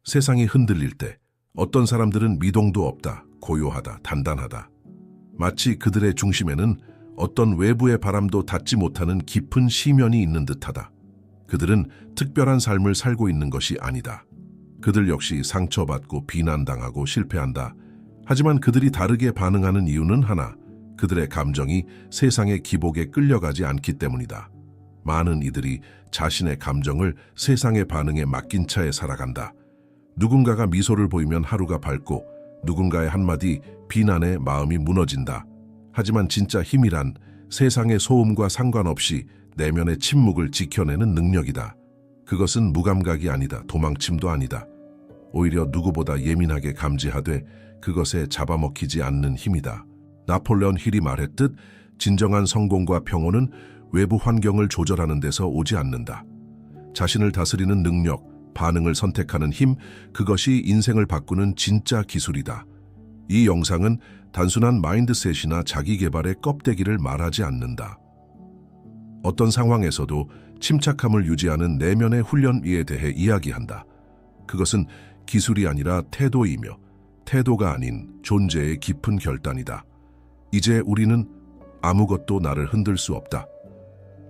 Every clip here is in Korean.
세상이 흔들릴 때 어떤 사람들은 미동도 없다, 고요하다, 단단하다. 마치 그들의 중심에는 어떤 외부의 바람도 닿지 못하는 깊은 시면이 있는 듯하다. 그들은 특별한 삶을 살고 있는 것이 아니다. 그들 역시 상처받고 비난당하고 실패한다. 하지만 그들이 다르게 반응하는 이유는 하나, 그들의 감정이 세상의 기복에 끌려가지 않기 때문이다. 많은 이들이 자신의 감정을 세상의 반응에 맡긴 차에 살아간다. 누군가가 미소를 보이면 하루가 밝고 누군가의 한마디 비난에 마음이 무너진다. 하지만 진짜 힘이란 세상의 소음과 상관없이 내면의 침묵을 지켜내는 능력이다. 그것은 무감각이 아니다. 도망침도 아니다. 오히려 누구보다 예민하게 감지하되 그것에 잡아먹히지 않는 힘이다. 나폴레온 힐이 말했듯 진정한 성공과 평온은 외부 환경을 조절하는 데서 오지 않는다. 자신을 다스리는 능력, 반응을 선택하는 힘, 그것이 인생을 바꾸는 진짜 기술이다. 이 영상은 단순한 마인드셋이나 자기개발의 껍데기를 말하지 않는다. 어떤 상황에서도 침착함을 유지하는 내면의 훈련에 대해 이야기한다. 그것은 기술이 아니라 태도이며 태도가 아닌 존재의 깊은 결단이다. 이제 우리는 아무것도 나를 흔들 수 없다.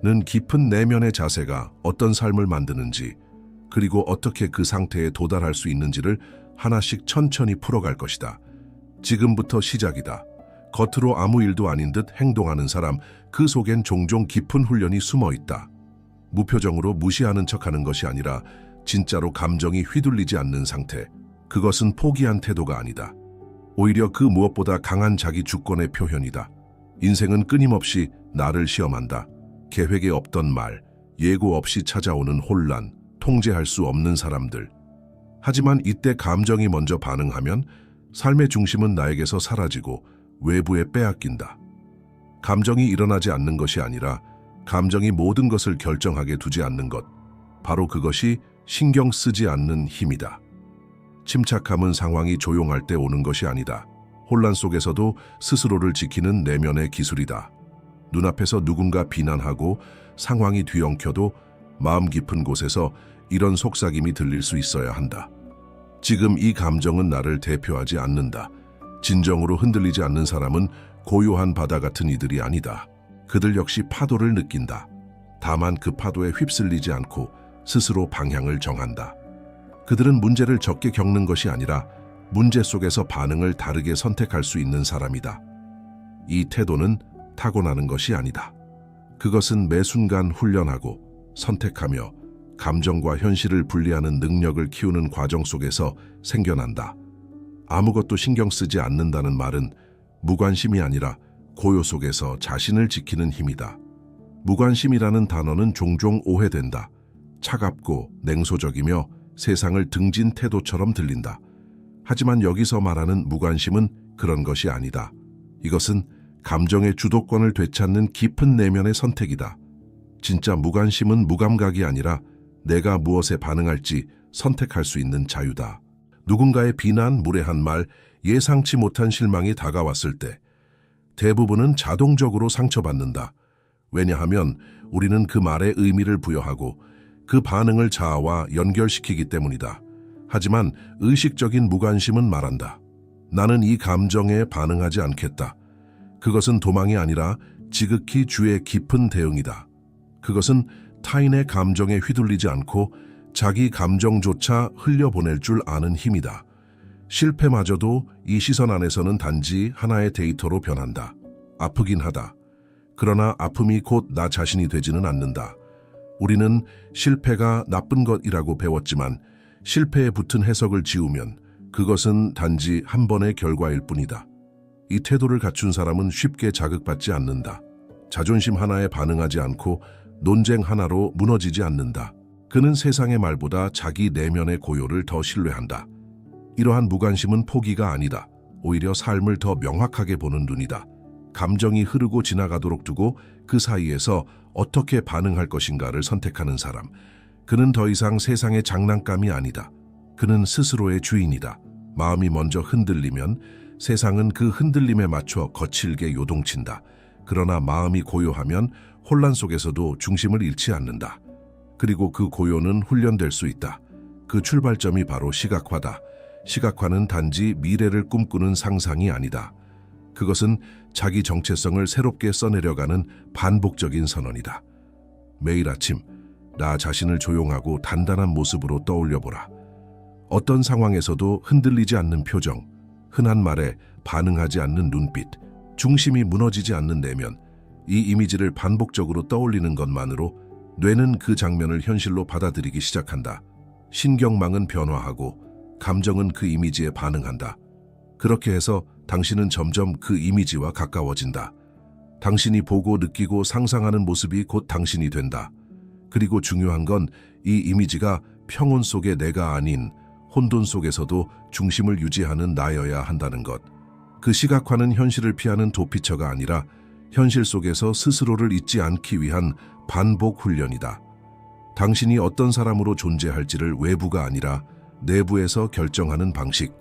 는 깊은 내면의 자세가 어떤 삶을 만드는지, 그리고 어떻게 그 상태에 도달할 수 있는지를 하나씩 천천히 풀어갈 것이다. 지금부터 시작이다. 겉으로 아무 일도 아닌 듯 행동하는 사람, 그 속엔 종종 깊은 훈련이 숨어 있다. 무표정으로 무시하는 척하는 것이 아니라 진짜로 감정이 휘둘리지 않는 상태. 그것은 포기한 태도가 아니다. 오히려 그 무엇보다 강한 자기 주권의 표현이다. 인생은 끊임없이 나를 시험한다. 계획에 없던 말, 예고 없이 찾아오는 혼란, 통제할 수 없는 사람들. 하지만 이때 감정이 먼저 반응하면 삶의 중심은 나에게서 사라지고 외부에 빼앗긴다. 감정이 일어나지 않는 것이 아니라 감정이 모든 것을 결정하게 두지 않는 것. 바로 그것이 신경 쓰지 않는 힘이다. 침착함은 상황이 조용할 때 오는 것이 아니다. 혼란 속에서도 스스로를 지키는 내면의 기술이다. 눈앞에서 누군가 비난하고 상황이 뒤엉켜도 마음 깊은 곳에서 이런 속삭임이 들릴 수 있어야 한다. 지금 이 감정은 나를 대표하지 않는다. 진정으로 흔들리지 않는 사람은 고요한 바다 같은 이들이 아니다. 그들 역시 파도를 느낀다. 다만 그 파도에 휩쓸리지 않고 스스로 방향을 정한다. 그들은 문제를 적게 겪는 것이 아니라 문제 속에서 반응을 다르게 선택할 수 있는 사람이다. 이 태도는 타고나는 것이 아니다. 그것은 매 순간 훈련하고 선택하며 감정과 현실을 분리하는 능력을 키우는 과정 속에서 생겨난다. 아무것도 신경 쓰지 않는다는 말은 무관심이 아니라 고요 속에서 자신을 지키는 힘이다. 무관심이라는 단어는 종종 오해된다. 차갑고 냉소적이며 세상을 등진 태도처럼 들린다. 하지만 여기서 말하는 무관심은 그런 것이 아니다. 이것은 감정의 주도권을 되찾는 깊은 내면의 선택이다. 진짜 무관심은 무감각이 아니라 내가 무엇에 반응할지 선택할 수 있는 자유다. 누군가의 비난, 무례한 말, 예상치 못한 실망이 다가왔을 때 대부분은 자동적으로 상처받는다. 왜냐하면 우리는 그 말에 의미를 부여하고 그 반응을 자아와 연결시키기 때문이다. 하지만 의식적인 무관심은 말한다. 나는 이 감정에 반응하지 않겠다. 그것은 도망이 아니라 지극히 주의 깊은 대응이다. 그것은 타인의 감정에 휘둘리지 않고 자기 감정조차 흘려보낼 줄 아는 힘이다. 실패마저도 이 시선 안에서는 단지 하나의 데이터로 변한다. 아프긴 하다. 그러나 아픔이 곧 나 자신이 되지는 않는다. 우리는 실패가 나쁜 것이라고 배웠지만 실패에 붙은 해석을 지우면 그것은 단지 한 번의 결과일 뿐이다. 이 태도를 갖춘 사람은 쉽게 자극받지 않는다. 자존심 하나에 반응하지 않고 논쟁 하나로 무너지지 않는다. 그는 세상의 말보다 자기 내면의 고요를 더 신뢰한다. 이러한 무관심은 포기가 아니다. 오히려 삶을 더 명확하게 보는 눈이다. 감정이 흐르고 지나가도록 두고 그 사이에서 어떻게 반응할 것인가를 선택하는 사람. 그는 더 이상 세상의 장난감이 아니다. 그는 스스로의 주인이다. 마음이 먼저 흔들리면 세상은 그 흔들림에 맞춰 거칠게 요동친다. 그러나 마음이 고요하면 혼란 속에서도 중심을 잃지 않는다. 그리고 그 고요는 훈련될 수 있다. 그 출발점이 바로 시각화다. 시각화는 단지 미래를 꿈꾸는 상상이 아니다. 그것은 자기 정체성을 새롭게 써내려가는 반복적인 선언이다. 매일 아침 나 자신을 조용하고 단단한 모습으로 떠올려보라. 어떤 상황에서도 흔들리지 않는 표정, 흔한 말에 반응하지 않는 눈빛, 중심이 무너지지 않는 내면, 이 이미지를 반복적으로 떠올리는 것만으로 뇌는 그 장면을 현실로 받아들이기 시작한다. 신경망은 변화하고 감정은 그 이미지에 반응한다. 그렇게 해서 당신은 점점 그 이미지와 가까워진다. 당신이 보고 느끼고 상상하는 모습이 곧 당신이 된다. 그리고 중요한 건 이 이미지가 평온 속의 내가 아닌 혼돈 속에서도 중심을 유지하는 나여야 한다는 것. 그 시각화는 현실을 피하는 도피처가 아니라 현실 속에서 스스로를 잊지 않기 위한 반복 훈련이다. 당신이 어떤 사람으로 존재할지를 외부가 아니라 내부에서 결정하는 방식.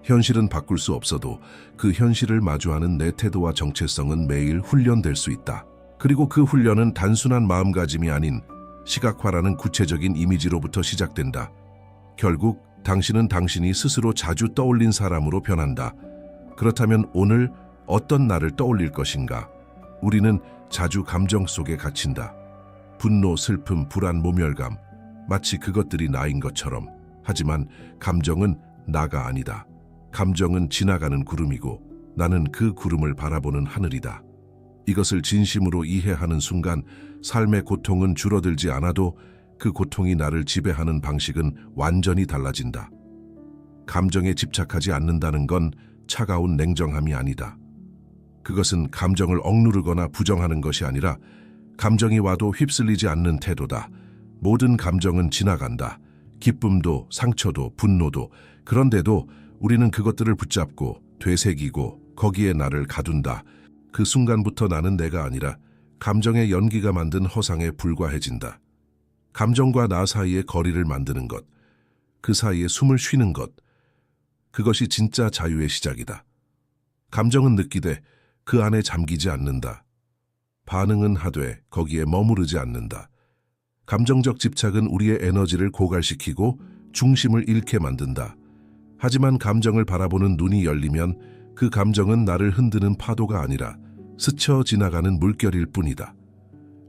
현실은 바꿀 수 없어도 그 현실을 마주하는 내 태도와 정체성은 매일 훈련될 수 있다. 그리고 그 훈련은 단순한 마음가짐이 아닌 시각화라는 구체적인 이미지로부터 시작된다. 결국 당신은 당신이 스스로 자주 떠올린 사람으로 변한다. 그렇다면 오늘 어떤 나를 떠올릴 것인가? 우리는 자주 감정 속에 갇힌다. 분노, 슬픔, 불안, 모멸감, 마치 그것들이 나인 것처럼. 하지만 감정은 나가 아니다. 감정은 지나가는 구름이고 나는 그 구름을 바라보는 하늘이다. 이것을 진심으로 이해하는 순간 삶의 고통은 줄어들지 않아도 그 고통이 나를 지배하는 방식은 완전히 달라진다. 감정에 집착하지 않는다는 건 차가운 냉정함이 아니다. 그것은 감정을 억누르거나 부정하는 것이 아니라 감정이 와도 휩쓸리지 않는 태도다. 모든 감정은 지나간다. 기쁨도 상처도 분노도. 그런데도 우리는 그것들을 붙잡고 되새기고 거기에 나를 가둔다. 그 순간부터 나는 내가 아니라 감정의 연기가 만든 허상에 불과해진다. 감정과 나 사이의 거리를 만드는 것, 그 사이에 숨을 쉬는 것, 그것이 진짜 자유의 시작이다. 감정은 느끼되 그 안에 잠기지 않는다. 반응은 하되 거기에 머무르지 않는다. 감정적 집착은 우리의 에너지를 고갈시키고 중심을 잃게 만든다. 하지만 감정을 바라보는 눈이 열리면 그 감정은 나를 흔드는 파도가 아니라 스쳐 지나가는 물결일 뿐이다.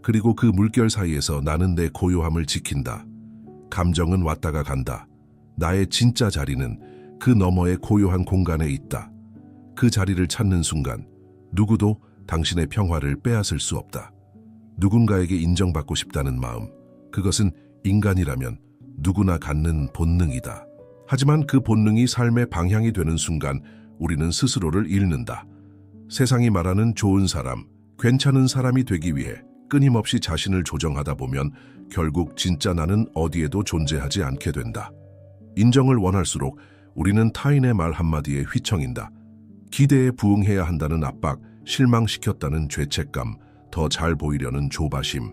그리고 그 물결 사이에서 나는 내 고요함을 지킨다. 감정은 왔다가 간다. 나의 진짜 자리는 그 너머의 고요한 공간에 있다. 그 자리를 찾는 순간 누구도 당신의 평화를 빼앗을 수 없다. 누군가에게 인정받고 싶다는 마음, 그것은 인간이라면 누구나 갖는 본능이다. 하지만 그 본능이 삶의 방향이 되는 순간 우리는 스스로를 잃는다. 세상이 말하는 좋은 사람, 괜찮은 사람이 되기 위해 끊임없이 자신을 조정하다 보면 결국 진짜 나는 어디에도 존재하지 않게 된다. 인정을 원할수록 우리는 타인의 말 한마디에 휘청인다. 기대에 부응해야 한다는 압박, 실망시켰다는 죄책감, 더 잘 보이려는 조바심.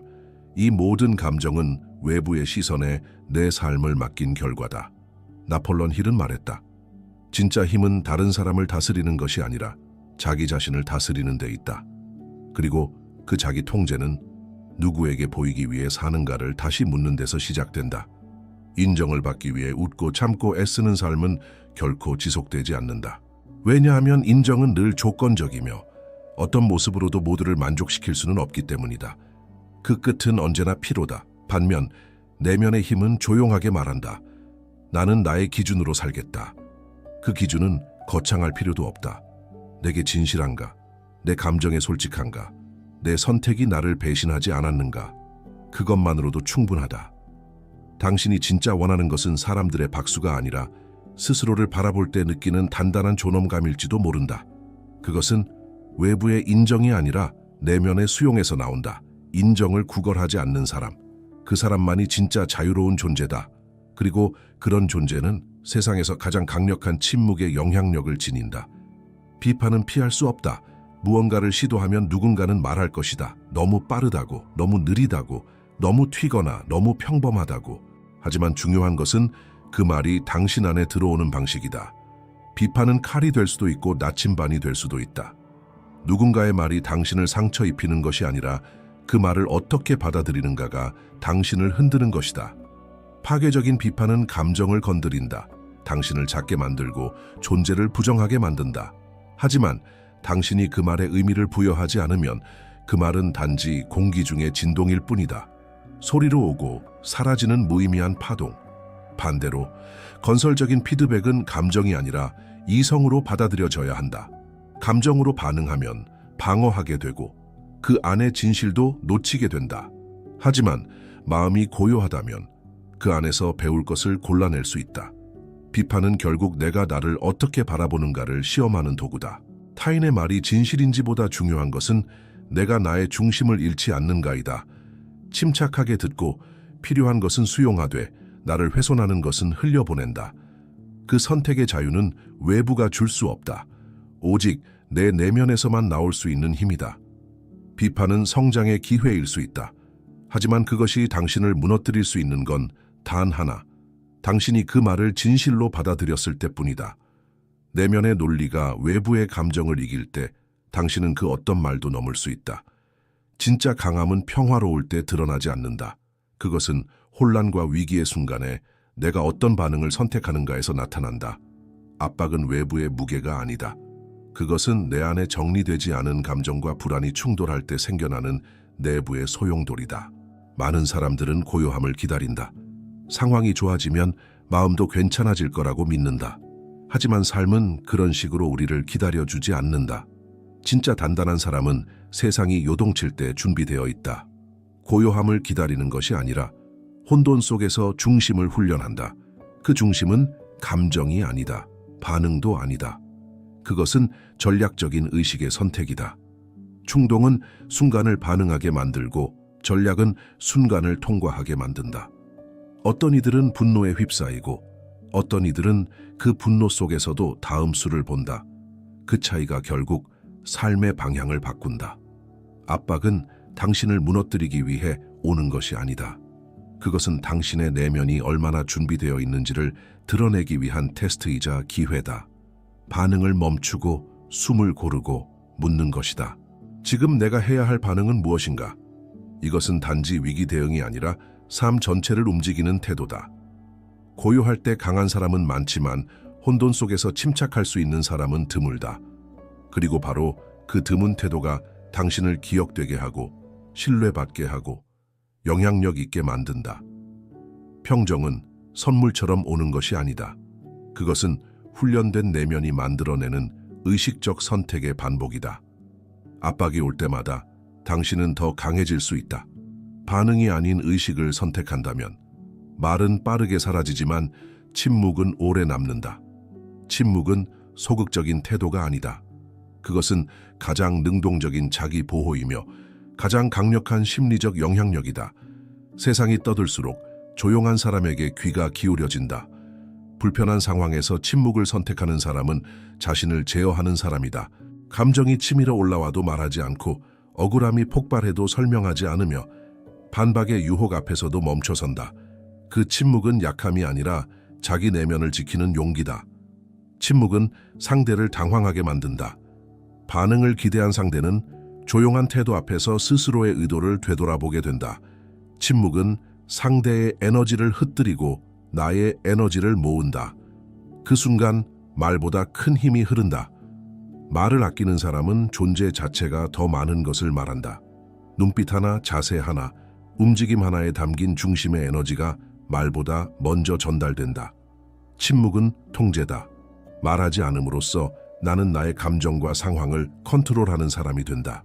이 모든 감정은 외부의 시선에 내 삶을 맡긴 결과다. 나폴레옹 힐은 말했다. 진짜 힘은 다른 사람을 다스리는 것이 아니라 자기 자신을 다스리는 데 있다. 그리고 그 자기 통제는 누구에게 보이기 위해 사는가를 다시 묻는 데서 시작된다. 인정을 받기 위해 웃고 참고 애쓰는 삶은 결코 지속되지 않는다. 왜냐하면 인정은 늘 조건적이며 어떤 모습으로도 모두를 만족시킬 수는 없기 때문이다. 그 끝은 언제나 피로다. 반면 내면의 힘은 조용하게 말한다. 나는 나의 기준으로 살겠다. 그 기준은 거창할 필요도 없다. 내게 진실한가? 내 감정에 솔직한가? 내 선택이 나를 배신하지 않았는가? 그것만으로도 충분하다. 당신이 진짜 원하는 것은 사람들의 박수가 아니라 스스로를 바라볼 때 느끼는 단단한 존엄감일지도 모른다. 그것은 외부의 인정이 아니라 내면의 수용에서 나온다. 인정을 구걸하지 않는 사람. 그 사람만이 진짜 자유로운 존재다. 그리고 그런 존재는 세상에서 가장 강력한 침묵의 영향력을 지닌다. 비판은 피할 수 없다. 무언가를 시도하면 누군가는 말할 것이다. 너무 빠르다고, 너무 느리다고, 너무 튀거나 너무 평범하다고. 하지만 중요한 것은 그 말이 당신 안에 들어오는 방식이다. 비판은 칼이 될 수도 있고 나침반이 될 수도 있다. 누군가의 말이 당신을 상처 입히는 것이 아니라 그 말을 어떻게 받아들이는가가 당신을 흔드는 것이다. 파괴적인 비판은 감정을 건드린다. 당신을 작게 만들고 존재를 부정하게 만든다. 하지만 당신이 그 말에 의미를 부여하지 않으면 그 말은 단지 공기 중의 진동일 뿐이다. 소리로 오고 사라지는 무의미한 파동. 반대로 건설적인 피드백은 감정이 아니라 이성으로 받아들여져야 한다. 감정으로 반응하면 방어하게 되고 그 안의 진실도 놓치게 된다. 하지만 마음이 고요하다면 그 안에서 배울 것을 골라낼 수 있다. 비판은 결국 내가 나를 어떻게 바라보는가를 시험하는 도구다. 타인의 말이 진실인지보다 중요한 것은 내가 나의 중심을 잃지 않는가이다. 침착하게 듣고 필요한 것은 수용하되 나를 훼손하는 것은 흘려보낸다. 그 선택의 자유는 외부가 줄 수 없다. 오직 내 내면에서만 나올 수 있는 힘이다. 비판은 성장의 기회일 수 있다. 하지만 그것이 당신을 무너뜨릴 수 있는 건 단 하나. 당신이 그 말을 진실로 받아들였을 때뿐이다. 내면의 논리가 외부의 감정을 이길 때 당신은 그 어떤 말도 넘을 수 있다. 진짜 강함은 평화로울 때 드러나지 않는다. 그것은 혼란과 위기의 순간에 내가 어떤 반응을 선택하는가에서 나타난다. 압박은 외부의 무게가 아니다. 그것은 내 안에 정리되지 않은 감정과 불안이 충돌할 때 생겨나는 내부의 소용돌이다. 많은 사람들은 고요함을 기다린다. 상황이 좋아지면 마음도 괜찮아질 거라고 믿는다. 하지만 삶은 그런 식으로 우리를 기다려주지 않는다. 진짜 단단한 사람은 세상이 요동칠 때 준비되어 있다. 고요함을 기다리는 것이 아니라 혼돈 속에서 중심을 훈련한다. 그 중심은 감정이 아니다. 반응도 아니다. 그것은 전략적인 의식의 선택이다. 충동은 순간을 반응하게 만들고 전략은 순간을 통과하게 만든다. 어떤 이들은 분노에 휩싸이고 어떤 이들은 그 분노 속에서도 다음 수를 본다. 그 차이가 결국 삶의 방향을 바꾼다. 압박은 당신을 무너뜨리기 위해 오는 것이 아니다. 그것은 당신의 내면이 얼마나 준비되어 있는지를 드러내기 위한 테스트이자 기회다. 반응을 멈추고 숨을 고르고 묻는 것이다. 지금 내가 해야 할 반응은 무엇인가? 이것은 단지 위기 대응이 아니라 삶 전체를 움직이는 태도다. 고요할 때 강한 사람은 많지만 혼돈 속에서 침착할 수 있는 사람은 드물다. 그리고 바로 그 드문 태도가 당신을 기억되게 하고 신뢰받게 하고 영향력 있게 만든다. 평정은 선물처럼 오는 것이 아니다. 그것은 훈련된 내면이 만들어내는 의식적 선택의 반복이다. 압박이 올 때마다 당신은 더 강해질 수 있다. 반응이 아닌 의식을 선택한다면 말은 빠르게 사라지지만 침묵은 오래 남는다. 침묵은 소극적인 태도가 아니다. 그것은 가장 능동적인 자기 보호이며 가장 강력한 심리적 영향력이다. 세상이 떠들수록 조용한 사람에게 귀가 기울여진다. 불편한 상황에서 침묵을 선택하는 사람은 자신을 제어하는 사람이다. 감정이 치밀어 올라와도 말하지 않고 억울함이 폭발해도 설명하지 않으며 반박의 유혹 앞에서도 멈춰선다. 그 침묵은 약함이 아니라 자기 내면을 지키는 용기다. 침묵은 상대를 당황하게 만든다. 반응을 기대한 상대는 조용한 태도 앞에서 스스로의 의도를 되돌아보게 된다. 침묵은 상대의 에너지를 흩뜨리고 나의 에너지를 모은다. 그 순간 말보다 큰 힘이 흐른다. 말을 아끼는 사람은 존재 자체가 더 많은 것을 말한다. 눈빛 하나, 자세 하나, 움직임 하나에 담긴 중심의 에너지가 말보다 먼저 전달된다. 침묵은 통제다. 말하지 않음으로써 나는 나의 감정과 상황을 컨트롤하는 사람이 된다.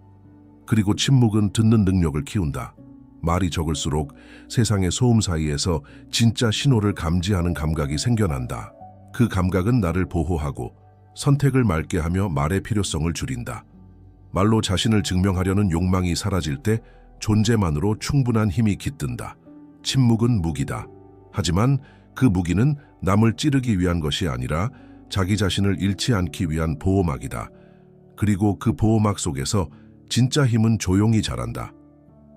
그리고 침묵은 듣는 능력을 키운다. 말이 적을수록 세상의 소음 사이에서 진짜 신호를 감지하는 감각이 생겨난다. 그 감각은 나를 보호하고 선택을 맑게 하며 말의 필요성을 줄인다. 말로 자신을 증명하려는 욕망이 사라질 때 존재만으로 충분한 힘이 깃든다. 침묵은 무기다. 하지만 그 무기는 남을 찌르기 위한 것이 아니라 자기 자신을 잃지 않기 위한 보호막이다. 그리고 그 보호막 속에서 진짜 힘은 조용히 자란다.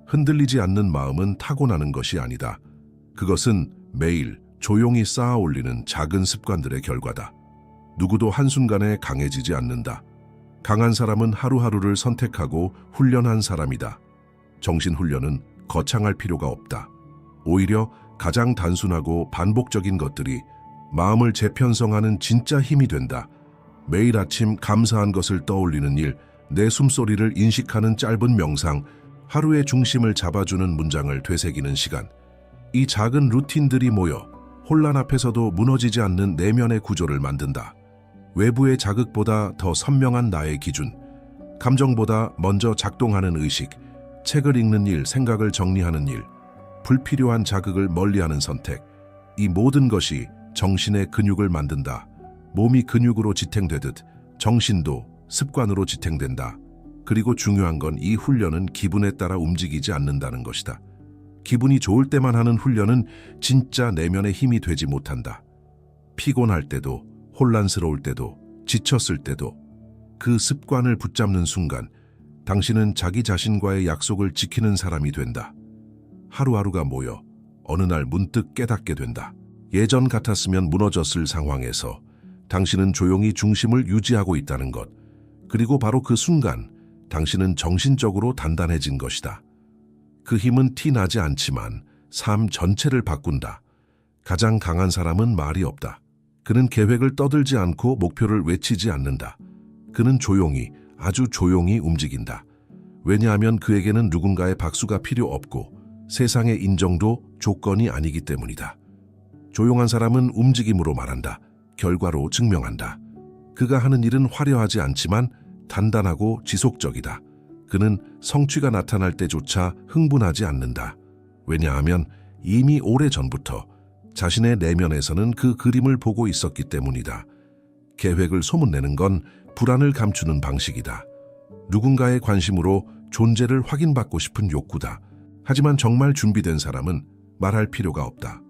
흔들리지 않는 마음은 타고나는 것이 아니다. 그것은 매일 조용히 쌓아 올리는 작은 습관들의 결과다. 누구도 한순간에 강해지지 않는다. 강한 사람은 하루하루를 선택하고 훈련한 사람이다. 정신훈련은 거창할 필요가 없다. 오히려 가장 단순하고 반복적인 것들이 마음을 재편성하는 진짜 힘이 된다. 매일 아침 감사한 것을 떠올리는 일, 내 숨소리를 인식하는 짧은 명상, 하루의 중심을 잡아주는 문장을 되새기는 시간. 이 작은 루틴들이 모여 혼란 앞에서도 무너지지 않는 내면의 구조를 만든다. 외부의 자극보다 더 선명한 나의 기준, 감정보다 먼저 작동하는 의식, 책을 읽는 일, 생각을 정리하는 일, 불필요한 자극을 멀리하는 선택. 이 모든 것이 정신의 근육을 만든다. 몸이 근육으로 지탱되듯 정신도 습관으로 지탱된다. 그리고 중요한 건 이 훈련은 기분에 따라 움직이지 않는다는 것이다. 기분이 좋을 때만 하는 훈련은 진짜 내면의 힘이 되지 못한다. 피곤할 때도, 혼란스러울 때도, 지쳤을 때도 그 습관을 붙잡는 순간 당신은 자기 자신과의 약속을 지키는 사람이 된다. 하루하루가 모여 어느 날 문득 깨닫게 된다. 예전 같았으면 무너졌을 상황에서 당신은 조용히 중심을 유지하고 있다는 것. 그리고 바로 그 순간 당신은 정신적으로 단단해진 것이다. 그 힘은 티 나지 않지만 삶 전체를 바꾼다. 가장 강한 사람은 말이 없다. 그는 계획을 떠들지 않고 목표를 외치지 않는다. 그는 조용히, 아주 조용히 움직인다. 왜냐하면 그에게는 누군가의 박수가 필요 없고 세상의 인정도 조건이 아니기 때문이다. 조용한 사람은 움직임으로 말한다. 결과로 증명한다. 그가 하는 일은 화려하지 않지만 단단하고 지속적이다. 그는 성취가 나타날 때조차 흥분하지 않는다. 왜냐하면 이미 오래전부터 자신의 내면에서는 그 그림을 보고 있었기 때문이다. 계획을 소문내는 건 불안을 감추는 방식이다. 누군가의 관심으로 존재를 확인받고 싶은 욕구다. 하지만 정말 준비된 사람은 말할 필요가 없다.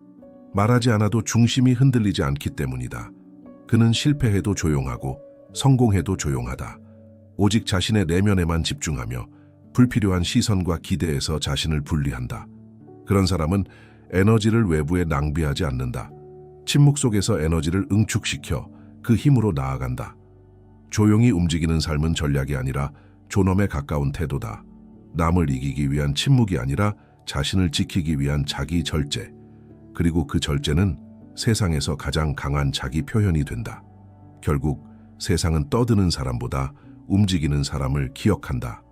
말하지 않아도 중심이 흔들리지 않기 때문이다. 그는 실패해도 조용하고 성공해도 조용하다. 오직 자신의 내면에만 집중하며 불필요한 시선과 기대에서 자신을 분리한다. 그런 사람은 에너지를 외부에 낭비하지 않는다. 침묵 속에서 에너지를 응축시켜 그 힘으로 나아간다. 조용히 움직이는 삶은 전략이 아니라 존엄에 가까운 태도다. 남을 이기기 위한 침묵이 아니라 자신을 지키기 위한 자기 절제. 그리고 그 절제는 세상에서 가장 강한 자기 표현이 된다. 결국 세상은 떠드는 사람보다 움직이는 사람을 기억한다.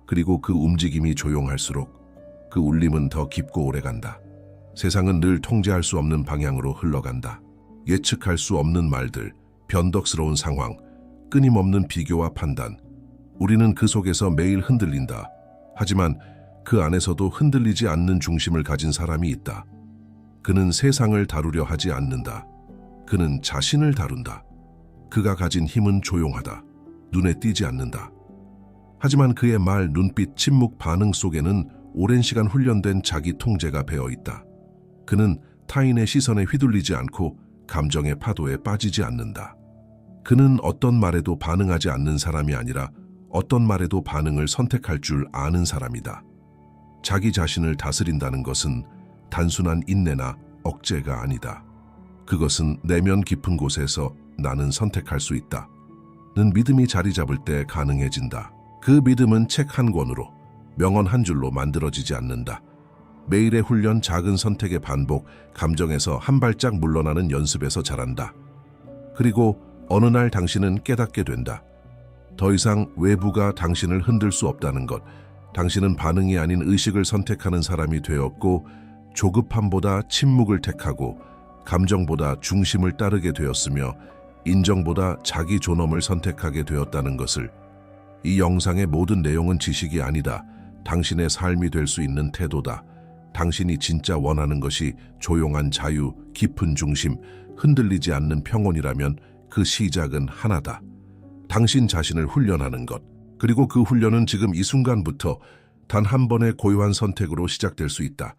그리고 그 움직임이 조용할수록 그 울림은 더 깊고 오래간다. 세상은 늘 통제할 수 없는 방향으로 흘러간다. 예측할 수 없는 말들, 변덕스러운 상황, 끊임없는 비교와 판단. 우리는 그 속에서 매일 흔들린다. 하지만 그 안에서도 흔들리지 않는 중심을 가진 사람이 있다. 그는 세상을 다루려 하지 않는다. 그는 자신을 다룬다. 그가 가진 힘은 조용하다. 눈에 띄지 않는다. 하지만 그의 말, 눈빛, 침묵, 반응 속에는 오랜 시간 훈련된 자기 통제가 배어 있다. 그는 타인의 시선에 휘둘리지 않고 감정의 파도에 빠지지 않는다. 그는 어떤 말에도 반응하지 않는 사람이 아니라 어떤 말에도 반응을 선택할 줄 아는 사람이다. 자기 자신을 다스린다는 것은 단순한 인내나 억제가 아니다. 그것은 내면 깊은 곳에서 나는 선택할 수 있다. 는 믿음이 자리 잡을 때 가능해진다. 그 믿음은 책 한 권으로, 명언 한 줄로 만들어지지 않는다. 매일의 훈련, 작은 선택의 반복, 감정에서 한 발짝 물러나는 연습에서 자란다. 그리고 어느 날 당신은 깨닫게 된다. 더 이상 외부가 당신을 흔들 수 없다는 것. 당신은 반응이 아닌 의식을 선택하는 사람이 되었고, 조급함보다 침묵을 택하고 감정보다 중심을 따르게 되었으며 인정보다 자기 존엄을 선택하게 되었다는 것을. 이 영상의 모든 내용은 지식이 아니다. 당신의 삶이 될 수 있는 태도다. 당신이 진짜 원하는 것이 조용한 자유, 깊은 중심, 흔들리지 않는 평온이라면 그 시작은 하나다. 당신 자신을 훈련하는 것. 그리고 그 훈련은 지금 이 순간부터 단 한 번의 고요한 선택으로 시작될 수 있다.